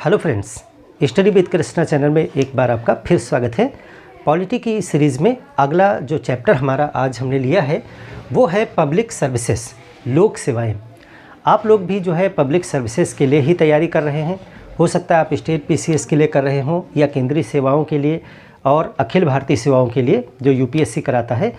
Hello friends, study with Krishna channel में एक बार आपका फिर स्वागत है। पॉलिटी की सीरीज़ में अगला जो चैप्टर हमारा आज हमने लिया है वो है पब्लिक सर्विसेज, लोक सेवाएं। आप लोग भी जो है पब्लिक सर्विसेज के लिए ही तैयारी कर रहे हैं। हो सकता है आप स्टेट पीसीएस के लिए कर रहे हों या केंद्रीय सेवाओं के लिए और अखिल भारतीय सेवाओं के लिए जो यूपीएससी कराता है।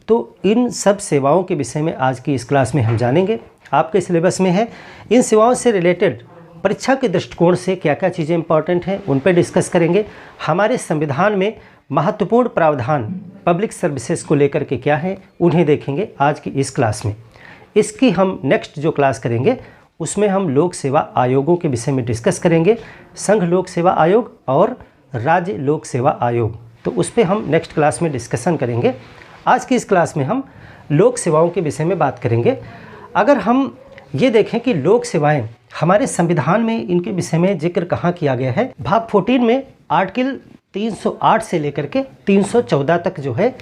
तो इन सब सेवाओं के विषय में आज की इस क्लास में हम जानेंगे। आपके सिलेबस में है, इन सेवाओं से रिलेटेड परीक्षा के दृष्टिकोण से क्या क्या चीज़ें इंपॉर्टेंट हैं उन पर डिस्कस करेंगे। हमारे संविधान में महत्वपूर्ण प्रावधान पब्लिक सर्विसेज को लेकर के क्या हैं उन्हें देखेंगे आज की इस क्लास में। इसकी हम नेक्स्ट जो क्लास करेंगे उसमें हम लोक सेवा आयोगों के विषय में डिस्कस करेंगे, संघ लोक सेवा आयोग और राज्य लोक सेवा आयोग। तो उस पर हम नेक्स्ट क्लास में डिस्कशन करेंगे। आज की इस क्लास में हम लोक सेवाओं के विषय में बात करेंगे। अगर हम ये देखें कि लोक सेवाएं हमारे संविधान में इनके विषय में जिक्र कहाँ किया गया है, भाग 14 में आर्टिकल 308 से लेकर के 314 तक जो है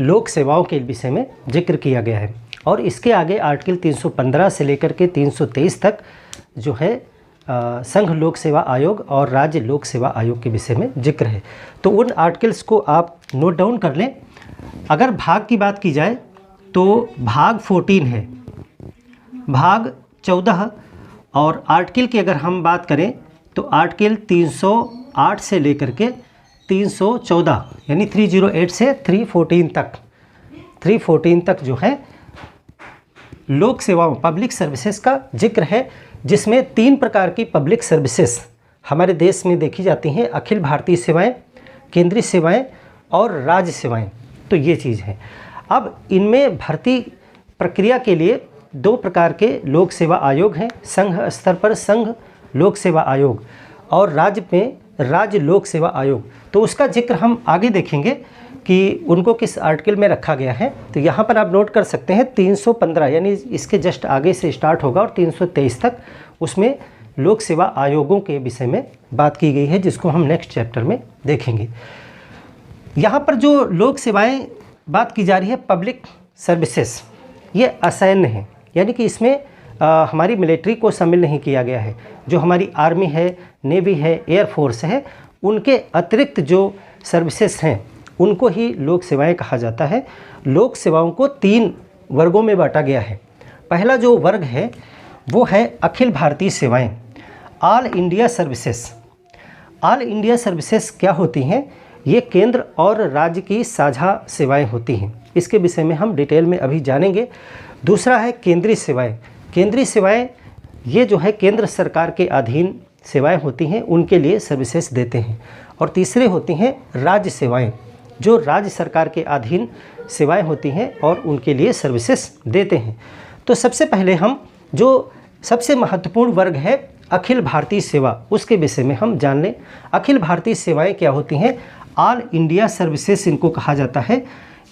लोक सेवाओं के विषय में जिक्र किया गया है। और इसके आगे आर्टिकल 315 से लेकर के 323 तक जो है संघ लोक सेवा आयोग और राज्य लोक सेवा आयोग के विषय में जिक्र है। तो उन आर्टिकल्स को आप नोट डाउन कर लें। अगर भाग की बात की जाए तो भाग 14 है, भाग 14 और आर्टिकल की अगर हम बात करें तो आर्टिकल 308 से लेकर के 314 यानी 308 से 314 तक जो है लोक सेवाओं पब्लिक सर्विसेज का जिक्र है, जिसमें 3 प्रकार की पब्लिक सर्विसेज हमारे देश में देखी जाती हैं, अखिल भारतीय सेवाएं, केंद्रीय सेवाएं और राज्य सेवाएं। तो ये चीज़ है। अब इनमें भर्ती प्रक्रिया के लिए 2 प्रकार के लोक सेवा आयोग हैं। संघ स्तर पर संघ लोक सेवा आयोग और राज्य में राज्य लोक सेवा आयोग। तो उसका जिक्र हम आगे देखेंगे कि उनको किस आर्टिकल में रखा गया है। तो यहाँ पर आप नोट कर सकते हैं 315 यानी इसके जस्ट आगे से स्टार्ट होगा और 323 तक उसमें लोक सेवा आयोगों के विषय में बात की गई है, जिसको हम नेक्स्ट चैप्टर में देखेंगे। यहाँ पर जो लोक सेवाएं बात की जा रही है पब्लिक सर्विसेज, ये असैन्य है, यानी कि इसमें हमारी मिलिट्री को शामिल नहीं किया गया है। जो हमारी आर्मी है, नेवी है, एयरफोर्स है, उनके अतिरिक्त जो सर्विसेज हैं उनको ही लोक सेवाएं कहा जाता है। लोक सेवाओं को 3 वर्गों में बांटा गया है। पहला जो वर्ग है वो है अखिल भारतीय सेवाएं, all India services. All India services क्या होती हैं? ये केंद्र और राज्य की साझा सेवाएं होती हैं। इसके विषय में हम डिटेल में अभी जानेंगे। दूसरा है केंद्रीय सेवाएं। केंद्रीय सेवाएं ये जो है केंद्र सरकार के अधीन सेवाएं होती हैं, उनके लिए सर्विसेज देते हैं। और तीसरे होती हैं राज्य सेवाएं, जो राज्य सरकार के अधीन सेवाएं होती हैं और उनके लिए सर्विसेज देते हैं। तो सबसे पहले हम जो सबसे महत्वपूर्ण वर्ग है अखिल भारतीय सेवा, उसके विषय में हम जान लें। अखिल भारतीय सेवाएं क्या होती हैं? ऑल इंडिया सर्विसेज इनको कहा जाता है।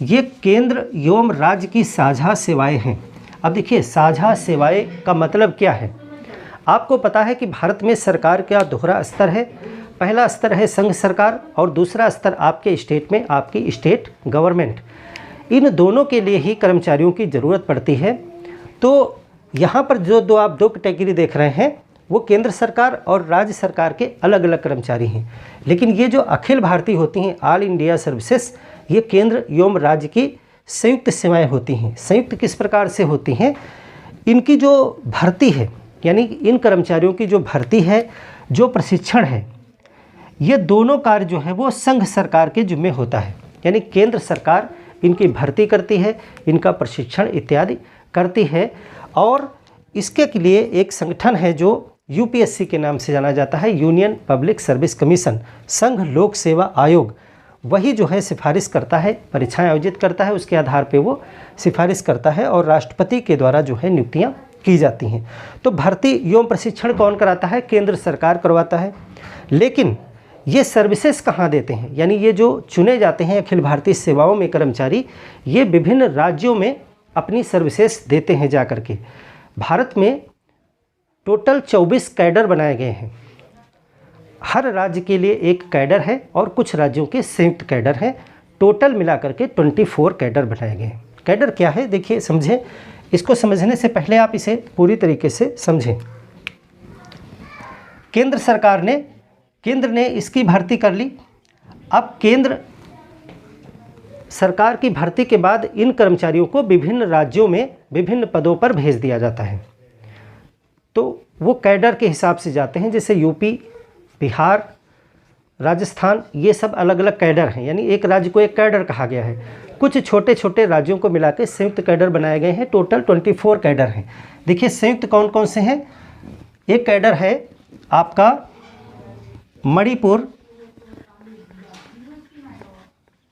ये केंद्र एवं राज्य की साझा सेवाएं हैं। अब देखिए, साझा सेवाएं का मतलब क्या है? आपको पता है कि भारत में सरकार का दोहरा स्तर है। पहला स्तर है संघ सरकार और दूसरा स्तर आपके स्टेट में आपकी स्टेट गवर्नमेंट। इन दोनों के लिए ही कर्मचारियों की ज़रूरत पड़ती है। तो यहाँ पर जो आप 2 कैटेगरी देख रहे हैं वो केंद्र सरकार और राज्य सरकार के अलग अलग कर्मचारी हैं। लेकिन ये जो अखिल भारतीय होती हैं ऑल इंडिया सर्विसेज, ये केंद्र एवं राज्य की संयुक्त सेवाएं होती हैं। संयुक्त किस प्रकार से होती हैं? इनकी जो भर्ती है, यानी इन कर्मचारियों की जो भर्ती है, जो प्रशिक्षण है, ये दोनों कार्य जो है वो संघ सरकार के जिम्मे होता है। यानी केंद्र सरकार इनकी भर्ती करती है, इनका प्रशिक्षण इत्यादि करती है। और इसके लिए एक संगठन है जो यूपीएससी के नाम से जाना जाता है, यूनियन पब्लिक सर्विस कमीशन, संघ लोक सेवा आयोग। वही जो है सिफारिश करता है, परीक्षाएं आयोजित करता है, उसके आधार पे वो सिफारिश करता है और राष्ट्रपति के द्वारा जो है नियुक्तियां की जाती हैं। तो भर्ती एवं प्रशिक्षण कौन कराता है? केंद्र सरकार करवाता है। लेकिन ये सर्विसेज कहाँ देते हैं? यानी ये जो चुने जाते हैं अखिल भारतीय सेवाओं में कर्मचारी, ये विभिन्न राज्यों में अपनी सर्विसेज देते हैं जा करके। भारत में टोटल 24 कैडर बनाए गए हैं। हर राज्य के लिए एक कैडर है और कुछ राज्यों के संयुक्त कैडर हैं। टोटल मिलाकर के 24 कैडर बनाए गए हैं। कैडर क्या है देखिए, समझें। इसको समझने से पहले आप इसे पूरी तरीके से समझें। केंद्र ने इसकी भर्ती कर ली। अब केंद्र सरकार की भर्ती के बाद इन कर्मचारियों को विभिन्न राज्यों में विभिन्न पदों पर भेज दिया जाता है। तो वो कैडर के हिसाब से जाते हैं, जैसे यूपी, बिहार, राजस्थान, ये सब अलग अलग कैडर हैं, यानी एक राज्य को एक कैडर कहा गया है। कुछ छोटे छोटे राज्यों को मिलाकर संयुक्त कैडर बनाए गए हैं। टोटल 24 कैडर हैं। देखिए संयुक्त कौन कौन से हैं। एक कैडर है आपका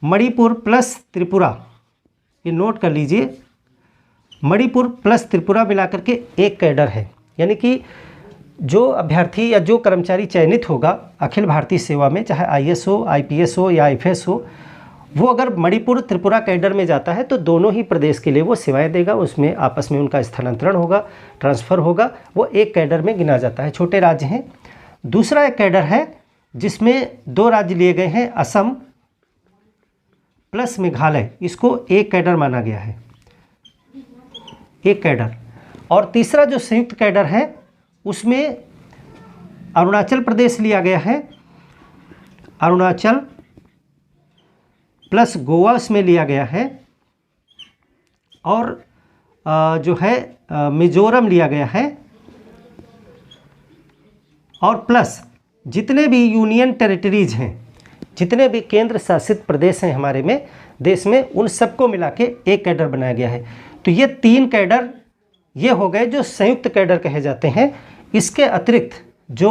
मणिपुर प्लस त्रिपुरा, ये नोट कर लीजिए, मणिपुर प्लस त्रिपुरा मिलाकर के एक कैडर है। यानी कि जो अभ्यर्थी या जो कर्मचारी चयनित होगा अखिल भारतीय सेवा में, चाहे आईएएस हो, आईपीएस हो या आईएफएस हो, वो अगर मणिपुर त्रिपुरा कैडर में जाता है तो दोनों ही प्रदेश के लिए वो सेवाएं देगा। उसमें आपस में उनका स्थानांतरण होगा, ट्रांसफ़र होगा, वो एक कैडर में गिना जाता है। छोटे राज्य हैं। दूसरा एक कैडर है जिसमें 2 राज्य लिए गए हैं, असम प्लस मेघालय, इसको एक कैडर माना गया है, एक कैडर। और तीसरा जो संयुक्त कैडर है उसमें अरुणाचल प्रदेश लिया गया है, अरुणाचल प्लस गोवा उसमें लिया गया है, और जो है मिजोरम लिया गया है, और प्लस जितने भी यूनियन टेरिटरीज हैं, जितने भी केंद्र शासित प्रदेश हैं हमारे में देश में, उन सबको मिला के एक कैडर बनाया गया है। तो ये 3 कैडर ये हो गए जो संयुक्त कैडर कहे जाते हैं। इसके अतिरिक्त जो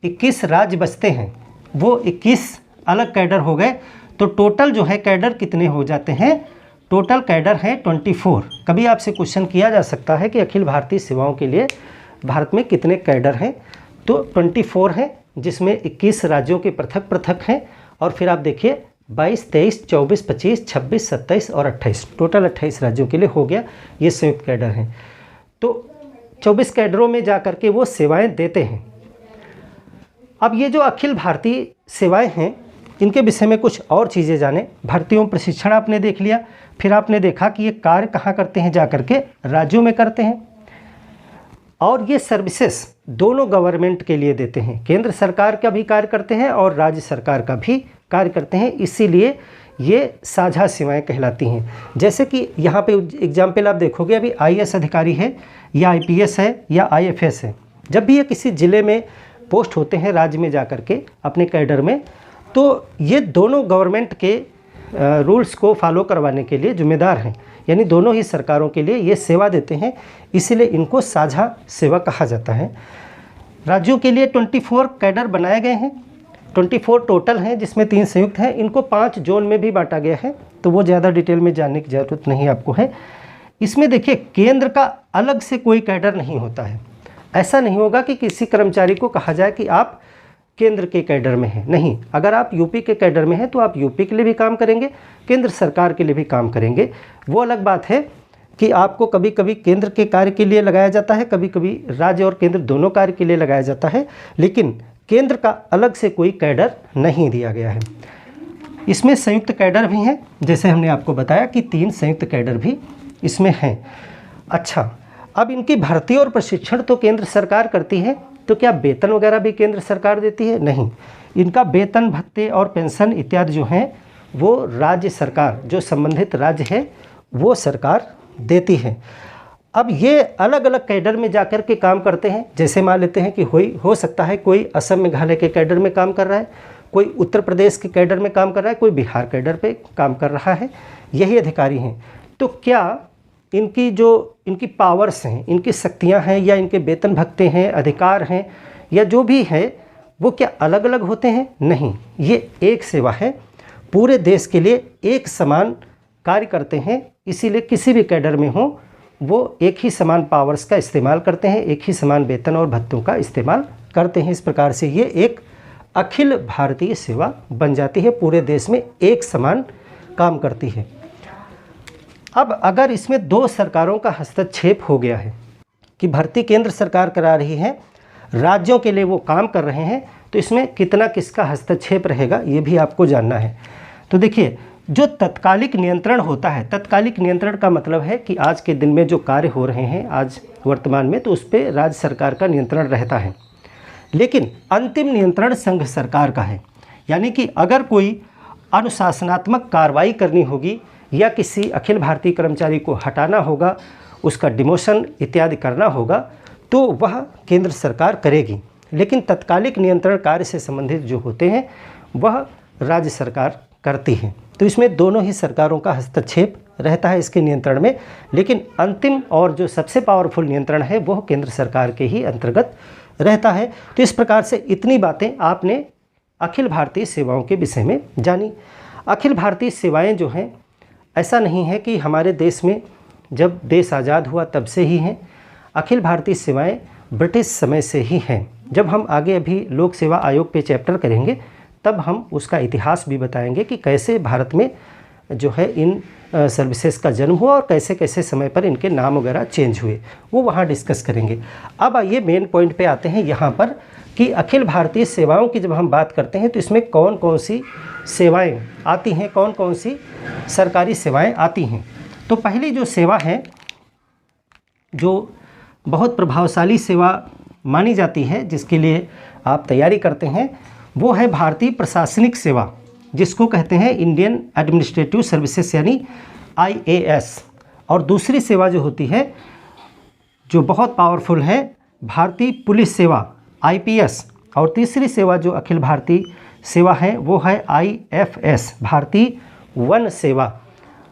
21 राज्य बचते हैं वो 21 अलग कैडर हो गए। तो टोटल जो है कैडर कितने हो जाते हैं, टोटल कैडर है 24। कभी आपसे क्वेश्चन किया जा सकता है कि अखिल भारतीय सेवाओं के लिए भारत में कितने कैडर हैं, तो 24 हैं, जिसमें 21 राज्यों के पृथक पृथक हैं। और फिर आप देखिए 22, 23, 24, 25, 26, 27 और 28, टोटल 28 राज्यों के लिए हो गया। ये संयुक्त कैडर हैं। तो 24 कैडरों में जा कर के वो सेवाएं देते हैं। अब ये जो अखिल भारतीय सेवाएं हैं इनके विषय में कुछ और चीज़ें जाने। भर्तियों प्रशिक्षण आपने देख लिया, फिर आपने देखा कि ये कार्य कहाँ करते हैं, जा कर के राज्यों में करते हैं। और ये सर्विसेज दोनों गवर्नमेंट के लिए देते हैं, केंद्र सरकार का भी कार्य करते हैं और राज्य सरकार का भी कार्य करते हैं, इसीलिए ये साझा सेवाएं कहलाती हैं। जैसे कि यहाँ पे एग्जाम्पल आप देखोगे, अभी आईएएस अधिकारी है या आईपीएस है या आईएफएस है, जब भी ये किसी ज़िले में पोस्ट होते हैं राज्य में जा कर के अपने कैडर में, तो ये दोनों गवर्नमेंट के रूल्स को फॉलो करवाने के लिए जिम्मेदार हैं, यानी दोनों ही सरकारों के लिए ये सेवा देते हैं, इसीलिए इनको साझा सेवा कहा जाता है। राज्यों के लिए 24 कैडर बनाए गए हैं, 24 टोटल हैं, जिसमें 3 संयुक्त हैं। इनको 5 जोन में भी बांटा गया है, तो वो ज़्यादा डिटेल में जानने की ज़रूरत नहीं आपको है। इसमें देखिए केंद्र का अलग से कोई कैडर नहीं होता है। ऐसा नहीं होगा कि किसी कर्मचारी को कहा जाए कि आप केंद्र के कैडर में हैं, नहीं। अगर आप यूपी के कैडर में हैं तो आप यूपी के लिए भी काम करेंगे, केंद्र सरकार के लिए भी काम करेंगे। वो अलग बात है कि आपको कभी कभी केंद्र के कार्य के लिए लगाया जाता है, कभी कभी राज्य और केंद्र दोनों कार्य के लिए लगाया जाता है, लेकिन केंद्र का अलग से कोई कैडर नहीं दिया गया है। इसमें संयुक्त कैडर भी हैं, जैसे हमने आपको बताया कि 3 संयुक्त कैडर भी इसमें हैं। अच्छा, अब इनकी भर्ती और प्रशिक्षण तो केंद्र सरकार करती है, तो क्या वेतन वगैरह भी केंद्र सरकार देती है? नहीं। इनका वेतन, भत्ते और पेंशन इत्यादि जो हैं वो राज्य सरकार, जो संबंधित राज्य है वो सरकार देती है। अब ये अलग अलग कैडर में जाकर के काम करते हैं। जैसे मान लेते हैं कि हो सकता है कोई असम मेघालय के कैडर में काम कर रहा है, कोई उत्तर प्रदेश के कैडर में काम कर रहा है, कोई बिहार कैडर पे काम कर रहा है, यही अधिकारी हैं। तो क्या इनकी पावर्स हैं, इनकी शक्तियां हैं, या इनके वेतन भत्ते हैं, अधिकार हैं, या जो भी है वो क्या अलग अलग होते हैं? नहीं, ये एक सेवा है, पूरे देश के लिए एक समान कार्य करते हैं। इसीलिए किसी भी कैडर में हो वो एक ही समान पावर्स का इस्तेमाल करते हैं, एक ही समान वेतन और भत्तों का इस्तेमाल करते हैं। इस प्रकार से ये एक अखिल भारतीय सेवा बन जाती है, पूरे देश में एक समान काम करती है। अब अगर इसमें 2 सरकारों का हस्तक्षेप हो गया है कि भर्ती केंद्र सरकार करा रही है, राज्यों के लिए वो काम कर रहे हैं, तो इसमें कितना किसका हस्तक्षेप रहेगा ये भी आपको जानना है। तो देखिए, जो तत्कालिक नियंत्रण होता है, तत्कालिक नियंत्रण का मतलब है कि आज के दिन में जो कार्य हो रहे हैं आज वर्तमान में, तो उस पर राज्य सरकार का नियंत्रण रहता है। लेकिन अंतिम नियंत्रण संघ सरकार का है। यानी कि अगर कोई अनुशासनात्मक कार्रवाई करनी होगी या किसी अखिल भारतीय कर्मचारी को हटाना होगा, उसका डिमोशन इत्यादि करना होगा, तो वह केंद्र सरकार करेगी। लेकिन तत्कालिक नियंत्रण कार्य से संबंधित जो होते हैं वह राज्य सरकार करती है। तो इसमें दोनों ही सरकारों का हस्तक्षेप रहता है इसके नियंत्रण में, लेकिन अंतिम और जो सबसे पावरफुल नियंत्रण है वह केंद्र सरकार के ही अंतर्गत रहता है। तो इस प्रकार से इतनी बातें आपने अखिल भारतीय सेवाओं के विषय में जानी। अखिल भारतीय सेवाएं जो हैं, ऐसा नहीं है कि हमारे देश में जब देश आज़ाद हुआ तब से ही हैं। अखिल भारतीय सेवाएं ब्रिटिश समय से ही हैं। जब हम आगे अभी लोक सेवा आयोग पे चैप्टर करेंगे तब हम उसका इतिहास भी बताएंगे कि कैसे भारत में जो है इन सर्विसेज का जन्म हुआ और कैसे कैसे समय पर इनके नाम वगैरह चेंज हुए, वो वहाँ डिस्कस करेंगे। अब आइए मेन पॉइंट पे आते हैं यहाँ पर कि अखिल भारतीय सेवाओं की जब हम बात करते हैं तो इसमें कौन कौन सी सेवाएं आती हैं, कौन कौन सी सरकारी सेवाएं आती हैं। तो पहली जो सेवा है, जो बहुत प्रभावशाली सेवा मानी जाती है, जिसके लिए आप तैयारी करते हैं, वो है भारतीय प्रशासनिक सेवा, जिसको कहते हैं इंडियन एडमिनिस्ट्रेटिव सर्विसेज यानी IAS। और दूसरी सेवा जो होती है, जो बहुत पावरफुल है, भारतीय पुलिस सेवा IPS। और तीसरी सेवा जो अखिल भारतीय सेवा है वो है IFS, भारतीय वन सेवा।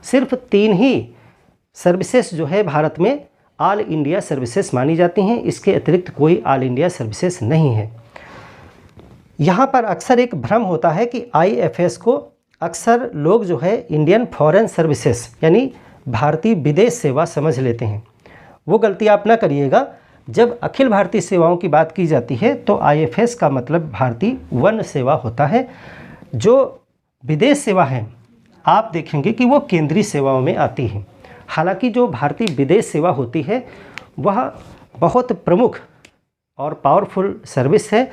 सिर्फ 3 ही सर्विसेज जो है भारत में ऑल इंडिया सर्विसेज मानी जाती हैं, इसके अतिरिक्त कोई ऑल इंडिया सर्विसेज नहीं है। यहाँ पर अक्सर एक भ्रम होता है कि IFS को अक्सर लोग जो है इंडियन फॉरेन सर्विसेज यानी भारतीय विदेश सेवा समझ लेते हैं। वो गलती आप ना करिएगा। जब अखिल भारतीय सेवाओं की बात की जाती है तो IFS का मतलब भारतीय वन सेवा होता है। जो विदेश सेवा है आप देखेंगे कि वो केंद्रीय सेवाओं में आती है। हालांकि जो भारतीय विदेश सेवा होती है वह बहुत प्रमुख और पावरफुल सर्विस है।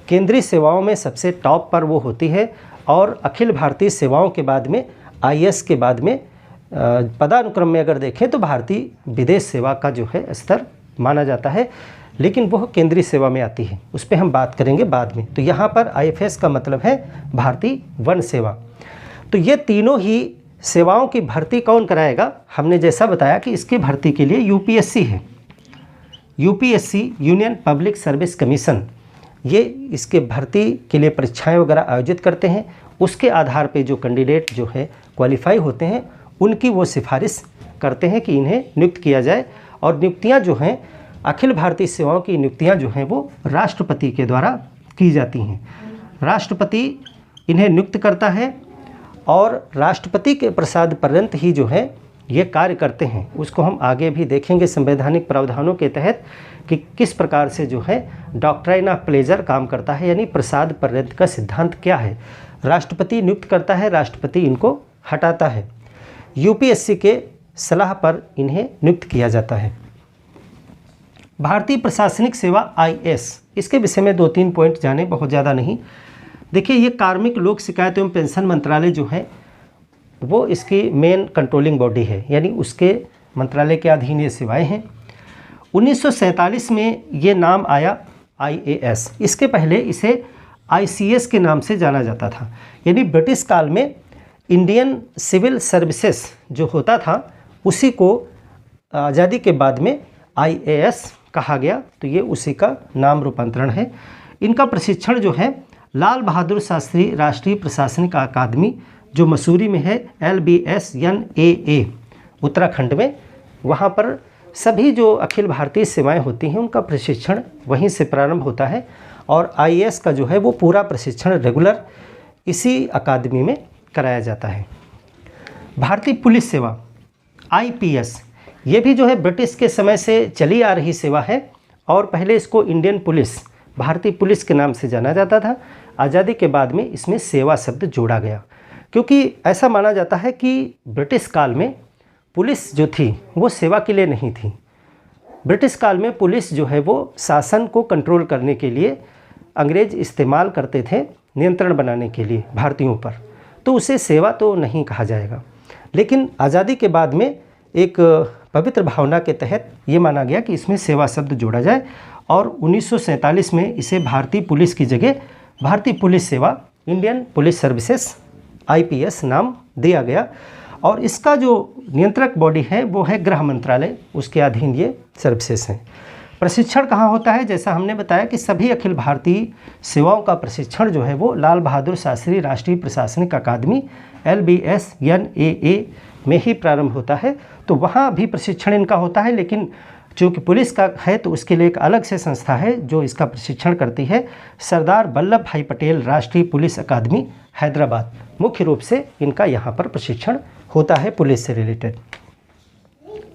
केंद्रीय सेवाओं में सबसे टॉप पर वो होती है और अखिल भारतीय सेवाओं के बाद में IAS के बाद में पदानुक्रम में अगर देखें तो भारतीय विदेश सेवा का जो है स्तर माना जाता है, लेकिन वह केंद्रीय सेवा में आती है, उस पर हम बात करेंगे बाद में। तो यहाँ पर IFS का मतलब है भारतीय वन सेवा। तो ये तीनों ही सेवाओं की भर्ती कौन कराएगा? हमने जैसा बताया कि इसकी भर्ती के लिए UPSC है। UPSC union public service commission, ये इसके भर्ती के लिए परीक्षाएं वगैरह आयोजित करते हैं। उसके आधार पे जो कैंडिडेट जो है क्वालिफाई होते हैं उनकी वो सिफारिश करते हैं कि इन्हें नियुक्त किया जाए। और नियुक्तियां जो हैं, अखिल भारतीय सेवाओं की नियुक्तियां जो हैं वो राष्ट्रपति के द्वारा की जाती हैं। राष्ट्रपति इन्हें नियुक्त करता है और राष्ट्रपति के प्रसाद पर्यंत ही जो है ये कार्य करते हैं। उसको हम आगे भी देखेंगे संवैधानिक प्रावधानों के तहत कि किस प्रकार से जो है डॉक्ट्राइन ऑफ प्लेजर काम करता है, यानी प्रसाद पर्यंत का सिद्धांत क्या है। राष्ट्रपति नियुक्त करता है, राष्ट्रपति इनको हटाता है। UPSC के सलाह पर इन्हें नियुक्त किया जाता है। भारतीय प्रशासनिक सेवा IAS, इसके विषय में 2-3 पॉइंट जाने, बहुत ज़्यादा नहीं। देखिए, ये कार्मिक लोक शिकायत एवं पेंशन मंत्रालय जो है वो इसकी मेन कंट्रोलिंग बॉडी है, यानी उसके मंत्रालय के अधीन ये सेवाएं हैं। 1947 में ये नाम आया IAS। इसके पहले इसे ICS के नाम से जाना जाता था। यानी ब्रिटिश काल में इंडियन सिविल सर्विसेज जो होता था उसी को आज़ादी के बाद में IAS कहा गया, तो ये उसी का नाम रूपांतरण है। इनका प्रशिक्षण जो है लाल बहादुर शास्त्री राष्ट्रीय प्रशासनिक अकादमी जो मसूरी में है, LBSNAA उत्तराखंड में, वहाँ पर सभी जो अखिल भारतीय सेवाएं होती हैं उनका प्रशिक्षण वहीं से प्रारंभ होता है। और IAS का जो है वो पूरा प्रशिक्षण रेगुलर इसी अकादमी में कराया जाता है। भारतीय पुलिस सेवा IPS, ये भी जो है ब्रिटिश के समय से चली आ रही सेवा है और पहले इसको इंडियन पुलिस, भारतीय पुलिस के नाम से जाना जाता था। आज़ादी के बाद में इसमें सेवा शब्द जोड़ा गया, क्योंकि ऐसा माना जाता है कि ब्रिटिश काल में पुलिस जो थी वो सेवा के लिए नहीं थी। ब्रिटिश काल में पुलिस जो है वो शासन को कंट्रोल करने के लिए अंग्रेज इस्तेमाल करते थे, नियंत्रण बनाने के लिए भारतीयों पर, तो उसे सेवा तो नहीं कहा जाएगा। लेकिन आज़ादी के बाद में एक पवित्र भावना के तहत ये माना गया कि इसमें सेवा शब्द जोड़ा जाए और 1947 में इसे भारतीय पुलिस की जगह भारतीय पुलिस सेवा इंडियन पुलिस सर्विसेज IPS नाम दिया गया। और इसका जो नियंत्रक बॉडी है वो है गृह मंत्रालय, उसके अधीन ये सर्विसेज हैं। प्रशिक्षण कहाँ होता है? जैसा हमने बताया कि सभी अखिल भारतीय सेवाओं का प्रशिक्षण जो है वो लाल बहादुर शास्त्री राष्ट्रीय प्रशासनिक अकादमी LBS-NAA में ही प्रारंभ होता है। तो वहाँ भी प्रशिक्षण इनका होता है, लेकिन चूँकि पुलिस का है तो उसके लिए एक अलग से संस्था है जो इसका प्रशिक्षण करती है, सरदार वल्लभ भाई पटेल राष्ट्रीय पुलिस अकादमी हैदराबाद। मुख्य रूप से इनका यहाँ पर प्रशिक्षण होता है पुलिस से रिलेटेड।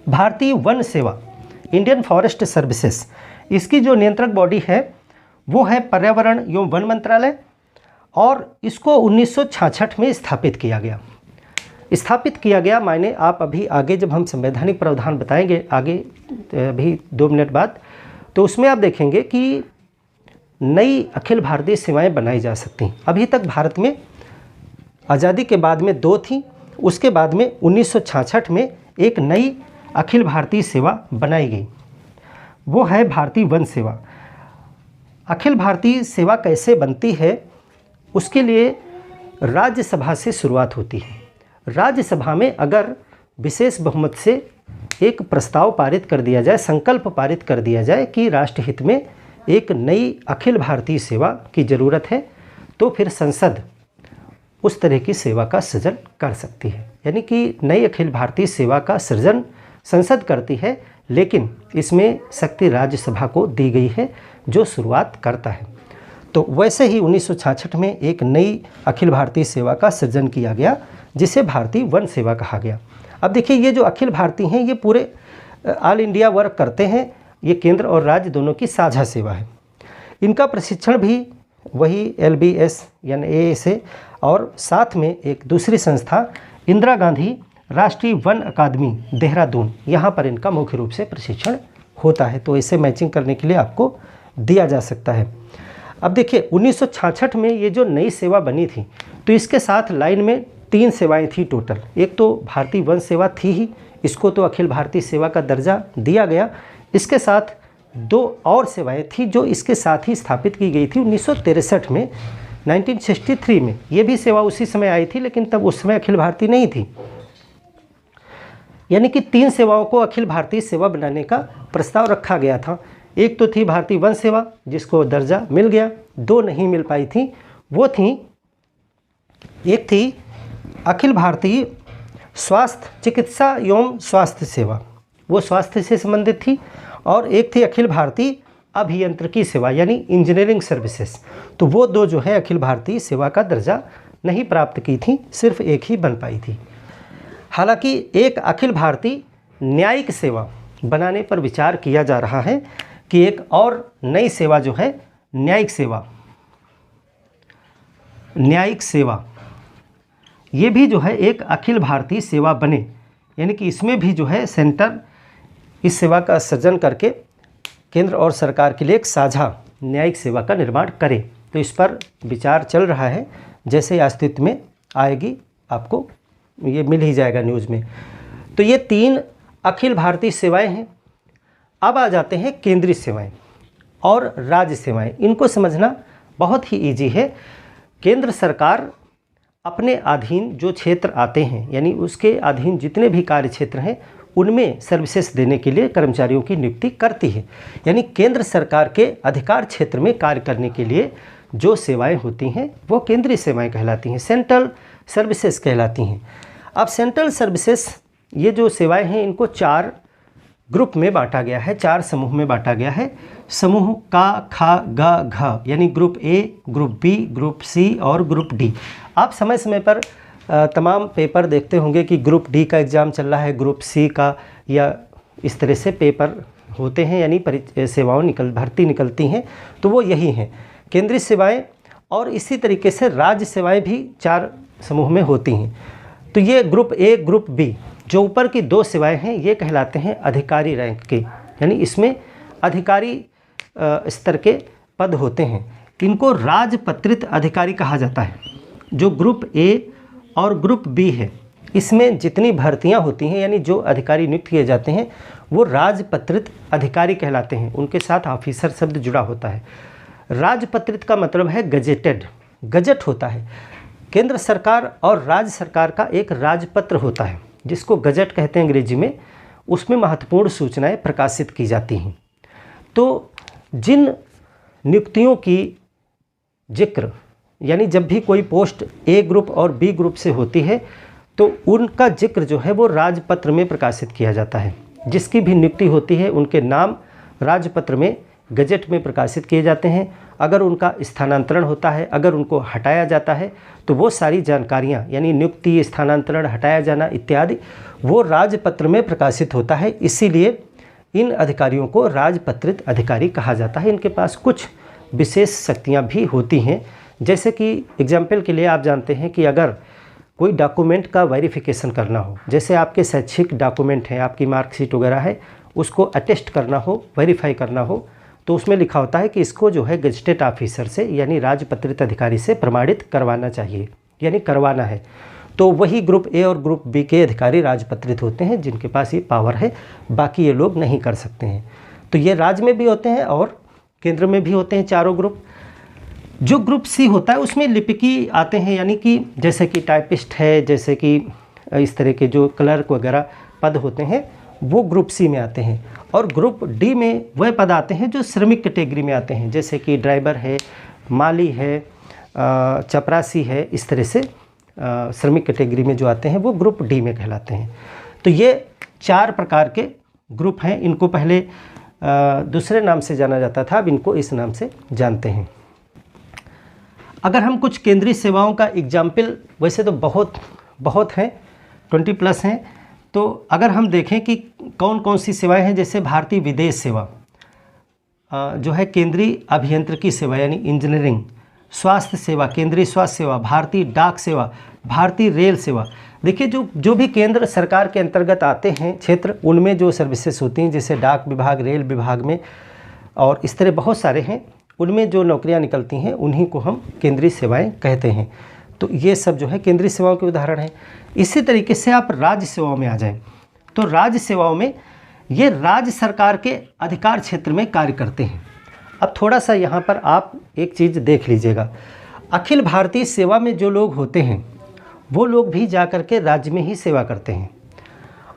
भारतीय वन सेवा इंडियन फॉरेस्ट सर्विसेज, इसकी जो नियंत्रक बॉडी है वो है पर्यावरण एवं वन मंत्रालय, और इसको 1966 में स्थापित किया गया मायने आप अभी आगे जब हम संवैधानिक प्रावधान बताएंगे आगे अभी 2 मिनट बाद, तो उसमें आप देखेंगे कि नई अखिल भारतीय सेवाएं बनाई जा सकती हैं। अभी तक भारत में आज़ादी के बाद में 2 थी, उसके बाद में 1966 में एक नई अखिल भारतीय सेवा बनाई गई, वो है भारतीय वन सेवा। अखिल भारतीय सेवा कैसे बनती है उसके लिए राज्यसभा से शुरुआत होती है। राज्यसभा में अगर विशेष बहुमत से एक प्रस्ताव पारित कर दिया जाए, संकल्प पारित कर दिया जाए कि राष्ट्रहित में एक नई अखिल भारतीय सेवा की ज़रूरत है, तो फिर संसद उस तरह की सेवा का सृजन कर सकती है। यानी कि नई अखिल भारतीय सेवा का सृजन संसद करती है, लेकिन इसमें शक्ति राज्यसभा को दी गई है जो शुरुआत करता है। तो वैसे ही 1966 में एक नई अखिल भारतीय सेवा का सृजन किया गया जिसे भारतीय वन सेवा कहा गया। अब देखिए, ये जो अखिल भारतीय हैं ये पूरे ऑल इंडिया वर्क करते हैं, ये केंद्र और राज्य दोनों की साझा सेवा है। इनका प्रशिक्षण भी वही LBS-NAA से, और साथ में एक दूसरी संस्था इंदिरा गांधी राष्ट्रीय वन अकादमी देहरादून, यहाँ पर इनका मुख्य रूप से प्रशिक्षण होता है। तो इसे मैचिंग करने के लिए आपको दिया जा सकता है। अब देखिए 1966 में ये जो नई सेवा बनी थी तो इसके साथ लाइन में 3 सेवाएं थी टोटल। एक तो भारतीय वन सेवा थी ही, इसको तो अखिल भारतीय सेवा का दर्जा दिया गया। इसके साथ 2 और सेवाएं थी जो इसके साथ ही स्थापित की गई थी 1963 में, 1963 में। ये भी सेवा उसी समय आई थी, लेकिन तब उस समय अखिल भारतीय नहीं थी। यानी कि 3 सेवाओं को अखिल भारतीय सेवा बनाने का प्रस्ताव रखा गया था। एक तो थी भारतीय वन सेवा जिसको दर्जा मिल गया, 2 नहीं मिल पाई थी, वो थी, एक थी अखिल भारतीय स्वास्थ्य चिकित्सा एवं स्वास्थ्य सेवा, वो स्वास्थ्य से संबंधित थी, और एक थी अखिल भारतीय अभियंत्रिकी सेवा यानी इंजीनियरिंग सर्विसेज। तो वो 2 जो है अखिल भारतीय सेवा का दर्जा नहीं प्राप्त की थी, सिर्फ एक ही बन पाई थी। हालांकि एक अखिल भारतीय न्यायिक सेवा बनाने पर विचार किया जा रहा है कि एक और नई सेवा जो है न्यायिक सेवा ये भी जो है एक अखिल भारतीय सेवा बने, यानी कि इसमें भी जो है सेंटर इस सेवा का सृजन करके केंद्र और सरकार के लिए एक साझा न्यायिक सेवा का निर्माण करे। तो इस पर विचार चल रहा है, जैसे अस्तित्व में आएगी आपको ये मिल ही जाएगा न्यूज़ में। तो ये 3 अखिल भारतीय सेवाएं हैं। अब आ जाते हैं केंद्रीय सेवाएं और राज्य सेवाएं। इनको समझना बहुत ही इजी है। केंद्र सरकार अपने अधीन जो क्षेत्र आते हैं, यानी उसके अधीन जितने भी कार्य क्षेत्र हैं उनमें सर्विसेज देने के लिए कर्मचारियों की नियुक्ति करती है। यानी केंद्र सरकार के अधिकार क्षेत्र में कार्य करने के लिए जो सेवाएं होती हैं वो केंद्रीय सेवाएं कहलाती हैं, सेंट्रल सर्विसेज कहलाती हैं। अब सेंट्रल सर्विसेज ये जो सेवाएं हैं इनको 4 ग्रुप में बांटा गया है, 4 समूह में बांटा गया है। समूह का खा गा घ, यानी group A, group B, group C और ग्रुप D। आप समय समय पर तमाम पेपर देखते होंगे कि ग्रुप D का एग्ज़ाम चल रहा है, ग्रुप C का, या इस तरह से पेपर होते हैं, यानी सेवाओं भर्ती निकलती हैं। तो वो यही हैं केंद्रीय सेवाएं, और इसी तरीके से राज्य सेवाएं भी 4 समूह में होती हैं। तो ये ग्रुप A, ग्रुप B जो ऊपर की 2 सेवाएं हैं ये कहलाते हैं अधिकारी रैंक के, यानी इसमें अधिकारी स्तर के पद होते हैं। इनको राजपत्रित अधिकारी कहा जाता है। जो ग्रुप A और ग्रुप B है इसमें जितनी भर्तियां होती हैं, यानी जो अधिकारी नियुक्त किए जाते हैं वो राजपत्रित अधिकारी कहलाते हैं। उनके साथ ऑफिसर शब्द जुड़ा होता है। राजपत्रित का मतलब है गजेटेड, गजट होता है। केंद्र सरकार और राज्य सरकार का एक राजपत्र होता है जिसको गजट कहते हैं अंग्रेजी में। उसमें महत्वपूर्ण सूचनाएं प्रकाशित की जाती हैं। तो जिन नियुक्तियों की जिक्र, यानी जब भी कोई पोस्ट ए ग्रुप और बी ग्रुप से होती है तो उनका जिक्र जो है वो राजपत्र में प्रकाशित किया जाता है। जिसकी भी नियुक्ति होती है उनके नाम राजपत्र में, गजट में प्रकाशित किए जाते हैं। अगर उनका स्थानांतरण होता है, अगर उनको हटाया जाता है, तो वो सारी जानकारियां, यानी नियुक्ति, स्थानांतरण, हटाया जाना इत्यादि, वो राजपत्र में प्रकाशित होता है। इसीलिए इन अधिकारियों को राजपत्रित अधिकारी कहा जाता है। इनके पास कुछ विशेष शक्तियां भी होती हैं। जैसे कि एग्जाम्पल के लिए आप जानते हैं कि अगर कोई डॉक्यूमेंट का वेरिफिकेशन करना हो, जैसे आपके शैक्षिक डॉक्यूमेंट हैं, आपकी मार्कशीट वगैरह है, उसको अटेस्ट करना हो, वेरीफाई करना हो, तो उसमें लिखा होता है कि इसको जो है गजटेड ऑफिसर से, यानी राजपत्रित अधिकारी से प्रमाणित करवाना चाहिए, यानी करवाना है। तो वही ग्रुप ए और ग्रुप बी के अधिकारी राजपत्रित होते हैं जिनके पास ये पावर है, बाकी ये लोग नहीं कर सकते हैं। तो ये राज्य में भी होते हैं और केंद्र में भी होते हैं, चारों ग्रुप। जो ग्रुप सी होता है उसमें लिपिकी आते हैं, यानी कि जैसे कि टाइपिस्ट है, जैसे कि इस तरह के जो क्लर्क वगैरह पद होते हैं वो ग्रुप सी में आते हैं। और ग्रुप डी में वह पद आते हैं जो श्रमिक कैटेगरी में आते हैं, जैसे कि ड्राइवर है, माली है, चपरासी है। इस तरह से श्रमिक कैटेगरी में जो आते हैं वो ग्रुप डी में कहलाते हैं। तो ये 4 प्रकार के ग्रुप हैं। इनको पहले दूसरे नाम से जाना जाता था, अब इनको इस नाम से जानते हैं। अगर हम कुछ केंद्रीय सेवाओं का एग्जाम्पल, वैसे तो बहुत हैं, 20+ हैं, तो अगर हम देखें कि कौन कौन सी सेवाएं हैं, जैसे भारतीय विदेश सेवा जो है, केंद्रीय अभियांत्रिकी सेवा यानी इंजीनियरिंग, स्वास्थ्य सेवा, केंद्रीय स्वास्थ्य सेवा, भारतीय डाक सेवा, भारतीय रेल सेवा। देखिए जो भी केंद्र सरकार के अंतर्गत आते हैं क्षेत्र, उनमें जो सर्विसेज होती हैं, जैसे डाक विभाग, रेल विभाग में और इस तरह बहुत सारे हैं, उनमें जो नौकरियां निकलती हैं उन्हीं को हम केंद्रीय सेवाएं कहते हैं। तो ये सब जो है केंद्रीय सेवाओं के उदाहरण हैं। इसी तरीके से आप राज्य सेवाओं में आ जाएं, तो राज्य सेवाओं में ये राज्य सरकार के अधिकार क्षेत्र में कार्य करते हैं। अब थोड़ा सा यहाँ पर आप एक चीज़ देख लीजिएगा, अखिल भारतीय सेवा में जो लोग होते हैं वो लोग भी जा कर के राज्य में ही सेवा करते हैं,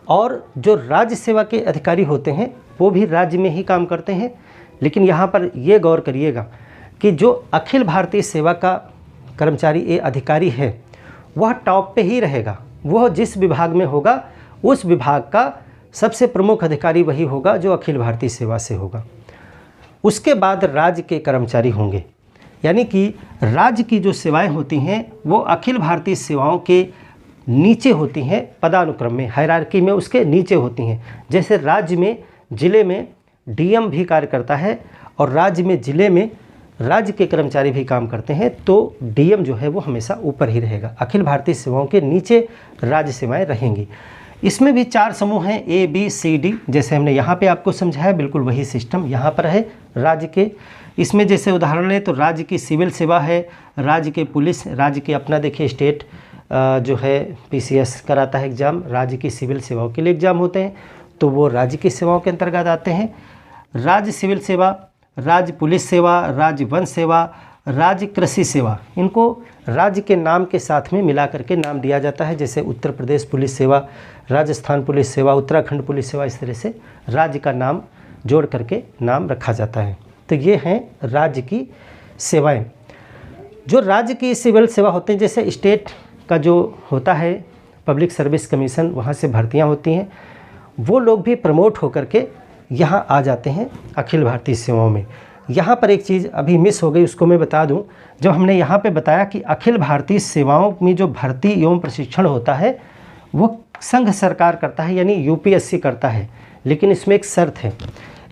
और जो राज्य सेवा के अधिकारी होते हैं वो भी राज्य में ही काम करते हैं। लेकिन यहाँ पर ये गौर करिएगा कि जो अखिल भारतीय सेवा का कर्मचारी, ये अधिकारी है, वह टॉप पे ही रहेगा। वह जिस विभाग में होगा उस विभाग का सबसे प्रमुख अधिकारी वही होगा जो अखिल भारतीय सेवा से होगा। उसके बाद राज्य के कर्मचारी होंगे, यानी कि राज्य की जो सेवाएं होती हैं वो अखिल भारतीय सेवाओं के नीचे होती हैं, पदानुक्रम में, हायरार्की में उसके नीचे होती हैं। जैसे राज्य में, जिले में डीएम भी कार्य करता है, और राज्य में, जिले में राज्य के कर्मचारी भी काम करते हैं, तो डीएम जो है वो हमेशा ऊपर ही रहेगा। अखिल भारतीय सेवाओं के नीचे राज्य सेवाएं रहेंगी। इसमें भी 4 समूह हैं, ए, बी, सी, डी। जैसे हमने यहाँ पे आपको समझाया, बिल्कुल वही सिस्टम यहाँ पर है राज्य के। इसमें जैसे उदाहरण लें तो राज्य की सिविल सेवा है, राज्य के पुलिस, राज्य के अपना देखिए स्टेट जो है पीसीएस कराता है एग्ज़ाम, राज्य की सिविल सेवाओं के लिए एग्ज़ाम होते हैं, तो वो राज्य की सेवाओं के अंतर्गत आते हैं। राज्य सिविल सेवा, राज्य पुलिस सेवा, राज्य वन सेवा, राज्य कृषि सेवा, इनको राज्य के नाम के साथ में मिला करके नाम दिया जाता है। जैसे उत्तर प्रदेश पुलिस सेवा, राजस्थान पुलिस सेवा, उत्तराखंड पुलिस सेवा, इस तरह से राज्य का नाम जोड़ करके नाम रखा जाता है। तो ये हैं राज्य की सेवाएं। जो राज्य की सिविल सेवा होते हैं, जैसे स्टेट का जो होता है पब्लिक सर्विस कमीशन, वहाँ से भर्तियाँ होती हैं, वो लोग भी प्रमोट होकर के यहाँ आ जाते हैं अखिल भारतीय सेवाओं में। यहाँ पर एक चीज़ अभी मिस हो गई, उसको मैं बता दूं। जब हमने यहाँ पे बताया कि अखिल भारतीय सेवाओं में जो भर्ती एवं प्रशिक्षण होता है वो संघ सरकार करता है, यानी यूपीएससी करता है, लेकिन इसमें एक शर्त है।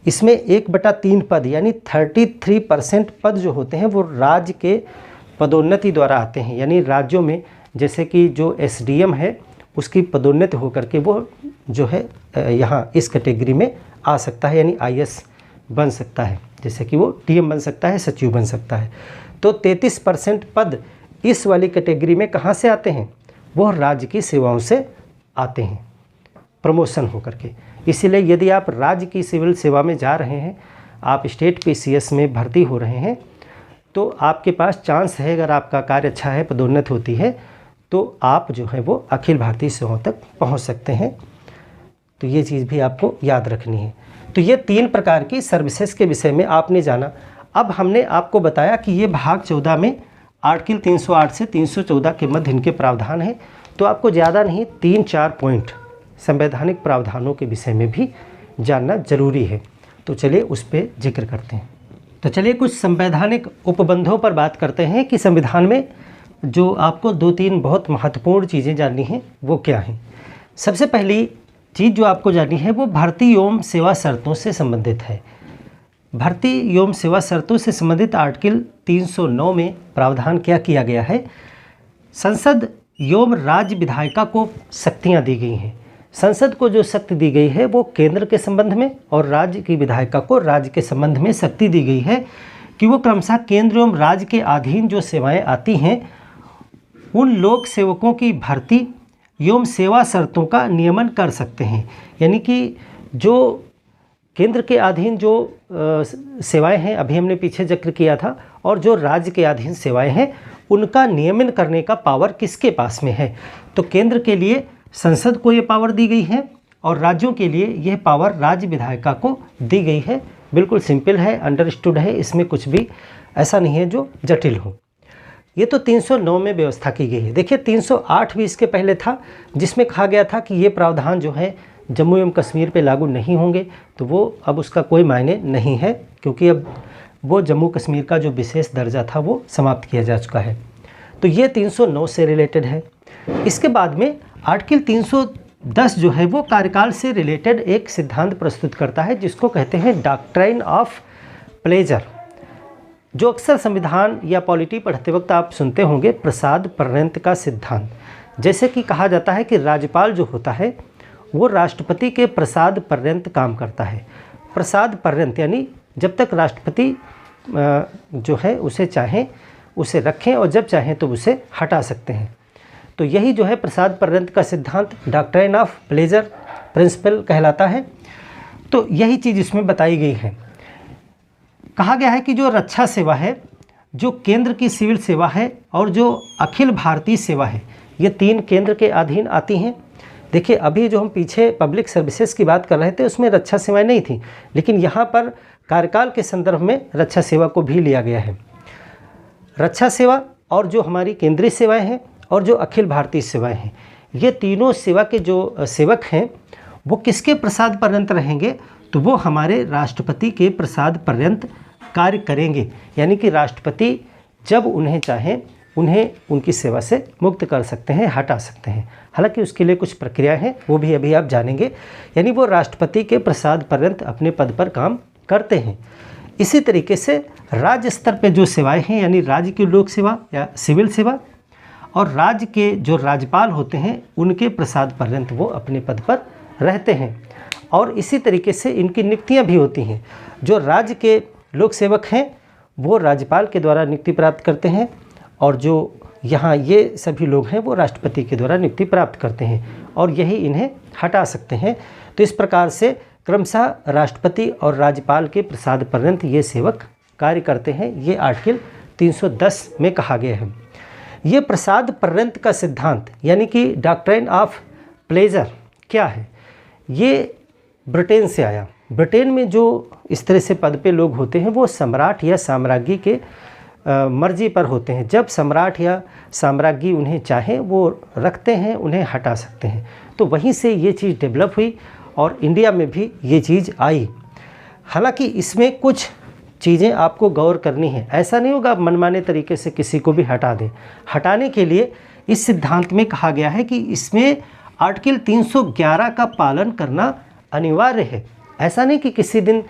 इसमें 1/3 पद यानी 33% पद जो होते हैं वो राज्य के पदोन्नति द्वारा आते हैं, यानी राज्यों में जैसे कि जो एसडीएम है उसकी पदोन्नति होकर के वो जो है यहाँ इस कैटेगरी में आ सकता है, यानी आईएएस बन सकता है, जैसे कि वो टीएम बन सकता है, सचिव बन सकता है। तो 33% पद इस वाली कैटेगरी में कहाँ से आते हैं? वो राज्य की सेवाओं से आते हैं, प्रमोशन होकर के। इसीलिए यदि आप राज्य की सिविल सेवा में जा रहे हैं, आप स्टेट PCS में भर्ती हो रहे हैं, तो आपके पास चांस है, अगर आपका कार्य अच्छा है, पदोन्नति होती है, तो आप जो है वो अखिल भारतीय सेवाओं तक पहुंच सकते हैं। तो ये चीज़ भी आपको याद रखनी है। तो ये 3 प्रकार की सर्विसेज के विषय में आपने जाना। अब हमने आपको बताया कि ये भाग 14 में आर्टिकल 308 से 314 के मध्य इनके प्रावधान हैं। तो आपको ज़्यादा नहीं, 3-4 पॉइंट संवैधानिक प्रावधानों के विषय में भी जानना जरूरी है। तो चलिए उस पर जिक्र करते हैं। तो चलिए कुछ संवैधानिक उपबंधों पर बात करते हैं कि संविधान में जो आपको 2-3 बहुत महत्वपूर्ण चीज़ें जाननी हैं वो क्या हैं। सबसे पहली चीज़ जो आपको जाननी है वो भर्ती एवं सेवा शर्तों से संबंधित है। भर्ती एवं सेवा शर्तों से संबंधित आर्टिकल 309 में प्रावधान क्या किया गया है, संसद एवं राज्य विधायिका को शक्तियाँ दी गई हैं। संसद को जो शक्ति दी गई है वो केंद्र के संबंध में, और राज्य की विधायिका को राज्य के संबंध में शक्ति दी गई है कि वो क्रमशः केंद्र एवं राज्य के अधीन जो सेवाएं आती हैं उन लोक सेवकों की भर्ती एवं सेवा शर्तों का नियमन कर सकते हैं। यानी कि जो केंद्र के अधीन जो सेवाएं हैं, अभी हमने पीछे जिक्र किया था, और जो राज्य के अधीन सेवाएं हैं उनका नियमन करने का पावर किसके पास में है। तो केंद्र के लिए संसद को ये पावर दी गई है और राज्यों के लिए यह पावर राज्य विधायिका को दी गई है। बिल्कुल सिंपल है, अंडरस्टूड है, इसमें कुछ भी ऐसा नहीं है जो जटिल हो। ये तो 309 में व्यवस्था की गई है। देखिए 308 भी इसके पहले था, जिसमें कहा गया था कि ये प्रावधान जो है जम्मू एवं कश्मीर पे लागू नहीं होंगे। तो वो अब उसका कोई मायने नहीं है, क्योंकि अब वो जम्मू कश्मीर का जो विशेष दर्जा था वो समाप्त किया जा चुका है। तो ये 309 से रिलेटेड है। इसके बाद में आर्टिकल 310 जो है वो कार्यकाल से रिलेटेड एक सिद्धांत प्रस्तुत करता है, जिसको कहते हैं डॉक्ट्राइन ऑफ प्लेजर, जो अक्सर संविधान या पॉलिटी पढ़ते वक्त आप सुनते होंगे, प्रसाद पर्यंत का सिद्धांत। जैसे कि कहा जाता है कि राज्यपाल जो होता है वो राष्ट्रपति के प्रसाद पर्यंत काम करता है। प्रसाद पर्यंत यानी जब तक राष्ट्रपति जो है उसे चाहें उसे रखें, और जब चाहें तो उसे हटा सकते हैं। तो यही जो है प्रसाद पर्यंत का सिद्धांत डॉक्ट्राइन ऑफ प्लेजर प्रिंसिपल कहलाता है। तो यही चीज़ इसमें बताई गई है। कहा गया है कि जो रक्षा सेवा है, जो केंद्र की सिविल सेवा है, और जो अखिल भारतीय सेवा है, ये 3 केंद्र के अधीन आती हैं। देखिए अभी जो हम पीछे पब्लिक सर्विसेज की बात कर रहे थे उसमें रक्षा सेवाएं नहीं थी, लेकिन यहाँ पर कार्यकाल के संदर्भ में रक्षा सेवा को भी लिया गया है। रक्षा सेवा और जो हमारी केंद्रीय सेवाएं हैं और जो अखिल भारतीय सेवाएं हैं, ये तीनों सेवा के जो सेवक हैं वो किसके प्रसाद पर्यंत रहेंगे, तो वो हमारे राष्ट्रपति के प्रसाद पर्यंत कार्य करेंगे। यानी कि राष्ट्रपति जब उन्हें चाहें उन्हें उनकी सेवा से मुक्त कर सकते हैं, हटा सकते हैं। हालांकि उसके लिए कुछ प्रक्रियाएं हैं, वो भी अभी आप जानेंगे। यानी वो राष्ट्रपति के प्रसाद पर्यंत अपने पद पर काम करते हैं। इसी तरीके से राज्य स्तर पे जो सेवाएं हैं, यानी राज्य की लोक सेवा या सिविल सेवा, और राज्य के जो राज्यपाल होते हैं उनके प्रसाद पर्यंत वो अपने पद पर रहते हैं। और इसी तरीके से इनकी नियुक्तियां भी होती हैं। जो राज्य के लोक सेवक हैं वो राज्यपाल के द्वारा नियुक्ति प्राप्त करते हैं, और जो यहाँ ये सभी लोग हैं वो राष्ट्रपति के द्वारा नियुक्ति प्राप्त करते हैं, और यही इन्हें हटा सकते हैं। तो इस प्रकार से क्रमशः राष्ट्रपति और राज्यपाल के प्रसाद पर्यंत ये सेवक कार्य करते हैं। ये आर्टिकल 310 में कहा गया है। ये प्रसाद पर्यंत का सिद्धांत यानी कि डॉक्ट्राइन ऑफ प्लेजर क्या है, ये ब्रिटेन से आया। ब्रिटेन में जो इस तरह से पद पे लोग होते हैं वो सम्राट या साम्राज्ञी के मर्जी पर होते हैं। जब सम्राट या साम्राज्ञी उन्हें चाहें वो रखते हैं, उन्हें हटा सकते हैं। तो वहीं से ये चीज़ डेवलप हुई और इंडिया में भी ये चीज़ आई। हालांकि इसमें कुछ चीज़ें आपको गौर करनी है। ऐसा नहीं होगा आप मनमाने तरीके से किसी को भी हटा दें। हटाने के लिए इस सिद्धांत में कहा गया है कि इसमें आर्टिकल 311 का पालन करना अनिवार्य है। ऐसा नहीं कि किसी दिन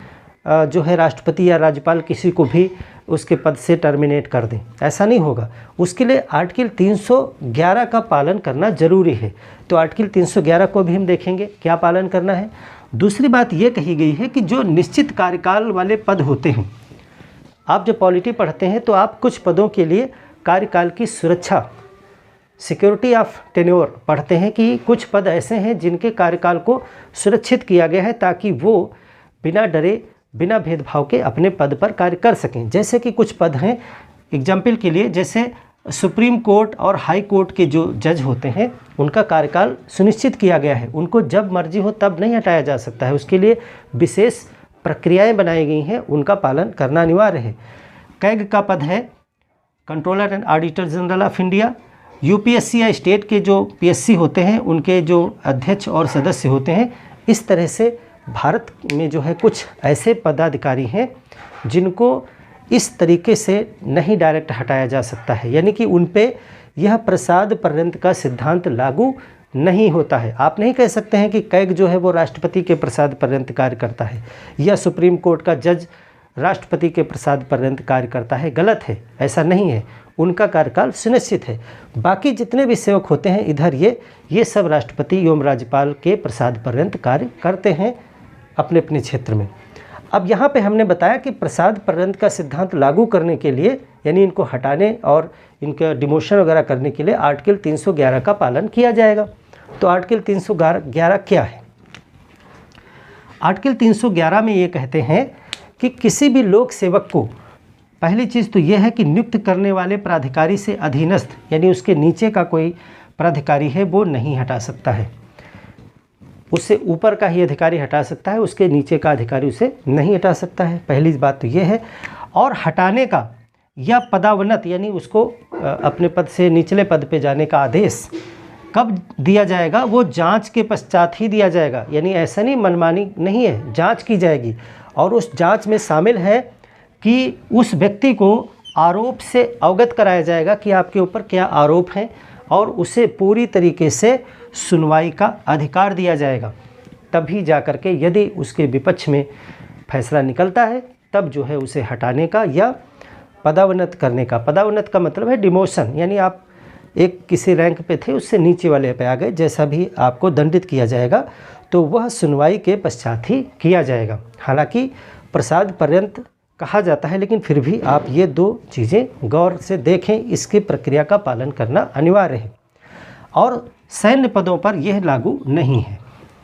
जो है राष्ट्रपति या राज्यपाल किसी को भी उसके पद से टर्मिनेट कर दें, ऐसा नहीं होगा। उसके लिए आर्टिकल 311 का पालन करना जरूरी है। तो आर्टिकल 311 को भी हम देखेंगे क्या पालन करना है। दूसरी बात ये कही गई है कि जो निश्चित कार्यकाल वाले पद होते हैं, आप जब पॉलिटी पढ़ते हैं तो आप कुछ पदों के लिए कार्यकाल की सुरक्षा सिक्योरिटी ऑफ टेन्योर पढ़ते हैं कि कुछ पद ऐसे हैं जिनके कार्यकाल को सुरक्षित किया गया है ताकि वो बिना डरे, बिना भेदभाव के अपने पद पर कार्य कर सकें। जैसे कि कुछ पद हैं, एग्जाम्पल के लिए जैसे सुप्रीम कोर्ट और हाई कोर्ट के जो जज होते हैं उनका कार्यकाल सुनिश्चित किया गया है, उनको जब मर्जी हो तब नहीं हटाया जा सकता है, उसके लिए विशेष प्रक्रियाएं बनाई गई हैं, उनका पालन करना अनिवार्य है। कैग का पद है controller and auditor general of India. UPSC या स्टेट के जो पीएससी होते हैं उनके जो अध्यक्ष और सदस्य होते हैं। इस तरह से भारत में जो है कुछ ऐसे पदाधिकारी हैं जिनको इस तरीके से नहीं डायरेक्ट हटाया जा सकता है, यानी कि उन पे यह प्रसाद पर्यंत का सिद्धांत लागू नहीं होता है। आप नहीं कह सकते हैं कि कैग जो है वो राष्ट्रपति के प्रसाद पर्यंत कार्य करता है या सुप्रीम कोर्ट का जज राष्ट्रपति के प्रसाद पर्यंत कार्य करता है, गलत है, ऐसा नहीं है। उनका कार्यकाल सुनिश्चित है। बाकी जितने भी सेवक होते हैं इधर ये सब राष्ट्रपति एवं राज्यपाल के प्रसाद पर्यंत कार्य करते हैं अपने अपने क्षेत्र में। अब यहाँ पे हमने बताया कि प्रसाद पर्यंत का सिद्धांत लागू करने के लिए, यानी इनको हटाने और इनका डिमोशन वगैरह करने के लिए आर्टिकल 311 का पालन किया जाएगा। तो आर्टिकल 311 क्या है? आर्टिकल 311 में ये कहते हैं कि किसी भी लोक सेवक को, पहली चीज़ तो यह है कि नियुक्त करने वाले प्राधिकारी से अधीनस्थ, यानी उसके नीचे का कोई प्राधिकारी है वो नहीं हटा सकता है। उससे ऊपर का ही अधिकारी हटा सकता है, उसके नीचे का अधिकारी उसे नहीं हटा सकता है। पहली बात तो ये है। और हटाने का या पदावनत, यानी उसको अपने पद से निचले पद पे जाने का आदेश कब दिया जाएगा? वो जांच के पश्चात ही दिया जाएगा। यानी ऐसा नहीं, मनमानी नहीं है, जांच की जाएगी। और उस जांच में शामिल है कि उस व्यक्ति को आरोप से अवगत कराया जाएगा कि आपके ऊपर क्या आरोप हैं, और उसे पूरी तरीके से सुनवाई का अधिकार दिया जाएगा। तभी जा कर के यदि उसके विपक्ष में फैसला निकलता है तब जो है उसे हटाने का या पदावनत करने का। पदावनत का मतलब है डिमोशन, यानी आप एक किसी रैंक पे थे उससे नीचे वाले पे आ गए, जैसा भी आपको दंडित किया जाएगा तो वह सुनवाई के पश्चात ही किया जाएगा। हालांकि प्रसाद पर्यंत कहा जाता है, लेकिन फिर भी आप ये दो चीज़ें गौर से देखें, इसकी प्रक्रिया का पालन करना अनिवार्य है। और सैन्य पदों पर यह लागू नहीं है,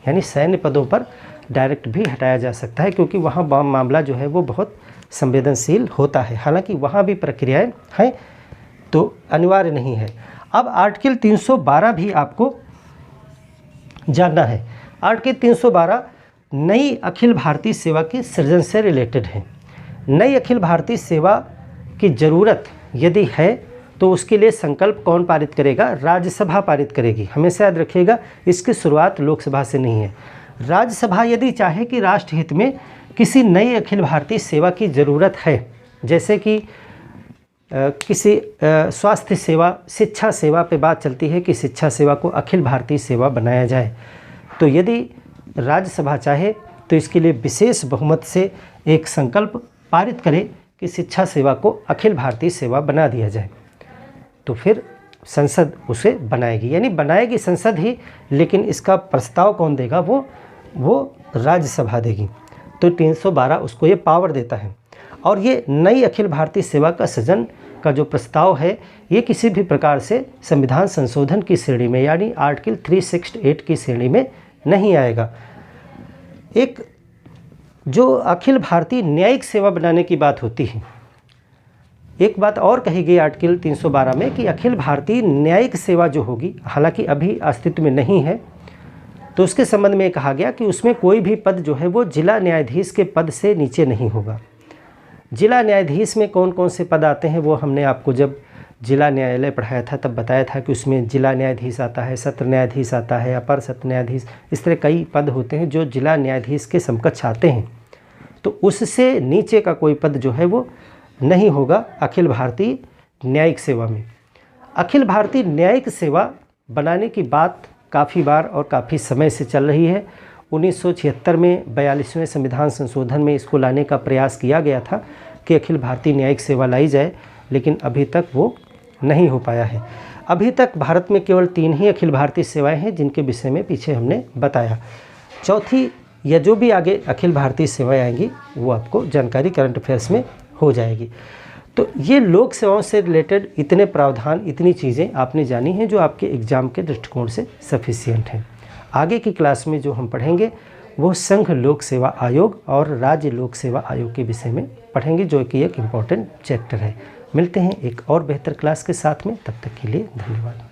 यानी सैन्य पदों पर डायरेक्ट भी हटाया जा सकता है, क्योंकि वहाँ मामला जो है वो बहुत संवेदनशील होता है। हालांकि वहाँ भी प्रक्रियाएं हैं, तो अनिवार्य नहीं है। अब आर्टिकल 312 भी आपको जानना है। आर्टिकल 312 नई अखिल भारतीय सेवा की सृजन से रिलेटेड है। नई अखिल भारतीय सेवा की ज़रूरत यदि है तो उसके लिए संकल्प कौन पारित करेगा? राज्यसभा पारित करेगी। हमेशा याद रखिएगा, इसकी शुरुआत लोकसभा से नहीं है। राज्यसभा यदि चाहे कि राष्ट्रहित में किसी नई अखिल भारतीय सेवा की ज़रूरत है, जैसे कि किसी स्वास्थ्य सेवा, शिक्षा सेवा पे बात चलती है कि शिक्षा सेवा को अखिल भारतीय सेवा बनाया जाए, तो यदि राज्यसभा चाहे तो इसके लिए विशेष बहुमत से एक संकल्प पारित करे कि शिक्षा सेवा को अखिल भारतीय सेवा बना दिया जाए, तो फिर संसद उसे बनाएगी, यानी बनाएगी संसद ही, लेकिन इसका प्रस्ताव कौन देगा? वो राज्यसभा देगी। तो 312 उसको ये पावर देता है। और ये नई अखिल भारतीय सेवा का सृजन का जो प्रस्ताव है, ये किसी भी प्रकार से संविधान संशोधन की श्रेणी में, यानी आर्टिकल 368 की श्रेणी में नहीं आएगा। एक जो अखिल भारतीय न्यायिक सेवा बनाने की बात होती है, एक बात और कही गई आर्टिकल 312 में कि अखिल भारतीय न्यायिक सेवा जो होगी, हालांकि अभी अस्तित्व में नहीं है, तो उसके संबंध में कहा गया कि उसमें कोई भी पद जो है वो जिला न्यायाधीश के पद से नीचे नहीं होगा। जिला न्यायाधीश में कौन कौन से पद आते हैं वो हमने आपको जब जिला न्यायालय पढ़ाया था तब बताया था कि उसमें जिला न्यायाधीश आता है, सत्र न्यायाधीश आता है, अपर सत्र न्यायाधीश, इस तरह कई पद होते हैं जो जिला न्यायाधीश के समकक्ष आते हैं। तो उससे नीचे का कोई पद जो है वो नहीं होगा अखिल भारतीय न्यायिक सेवा में। अखिल भारतीय न्यायिक सेवा बनाने की बात काफ़ी बार और काफ़ी समय से चल रही है। 1976 में 42वें संविधान संशोधन में इसको लाने का प्रयास किया गया था कि अखिल भारतीय न्यायिक सेवा लाई जाए, लेकिन अभी तक वो नहीं हो पाया है। अभी तक भारत में केवल 3 ही अखिल भारतीय सेवाएं हैं जिनके विषय में पीछे हमने बताया। चौथी या जो भी आगे अखिल भारतीय सेवाएं आएंगी वो आपको जानकारी करंट अफेयर्स में हो जाएगी। तो ये लोक सेवाओं से रिलेटेड इतने प्रावधान, इतनी चीज़ें आपने जानी हैं जो आपके एग्ज़ाम के दृष्टिकोण से सफिशिएंट हैं। आगे की क्लास में जो हम पढ़ेंगे वो संघ लोक सेवा आयोग और राज्य लोक सेवा आयोग के विषय में पढ़ेंगे, जो कि एक इम्पॉर्टेंट चैप्टर है। मिलते हैं एक और बेहतर क्लास के साथ में, तब तक के लिए धन्यवाद।